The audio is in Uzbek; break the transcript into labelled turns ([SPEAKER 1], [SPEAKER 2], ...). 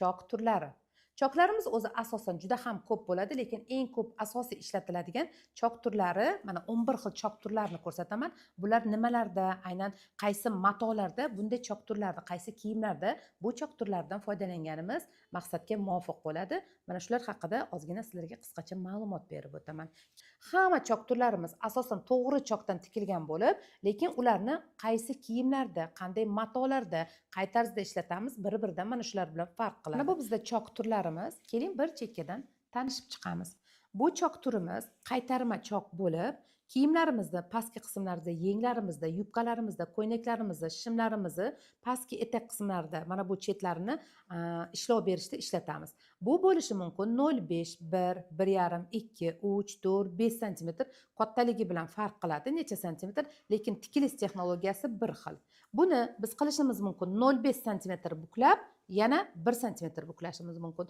[SPEAKER 1] chok turlari. Choklarimiz o'zi asosan juda ham ko'p bo'ladi, lekin eng ko'p asosiy ishlatiladigan chok turlari, mana 11 xil chok turlarini ko'rsataman. Bular nimalarda, aynan qaysi matolarda, bunday chok turlarda, qaysi kiyimlarda bu chok turlardan foydalanganimiz maqsadga muvofiq bo'ladi. Mana shular haqida ozgina sizlarga qisqacha ma'lumot berib o'taman. Hamma chok turlarimiz asosan to'g'ri chokdan tikilgan bo'lib, lekin ularni qaysi kiyimlarda, qanday matolarda, qay tarzda ishlatamiz, bir-biridan mana shular bilan farq qiladi. Mana bu bizda chok turlarimiz. Keling bir chekkadan tanishib chiqamiz. Bu chok turimiz qaytarma chok bo'lib, kiyimlarimizni pastki qismlarida, yenglarimizda, yubkalarimizda, ko'ynaklarimizda, shimlarimizni pastki etak qismlarida mana bu chetlarini ishlov berishda ishlatamiz. Bu bo'lishi mumkin 0,5, 1, 1,5, 2, 3, 4, 5 sm kattaligi bilan farq qiladi, necha santimetr, lekin tikilish texnologiyasi bir xil. Buni biz qilishimiz mumkin 0,5 sm buklab, yana 1 sm buklashimiz mumkin.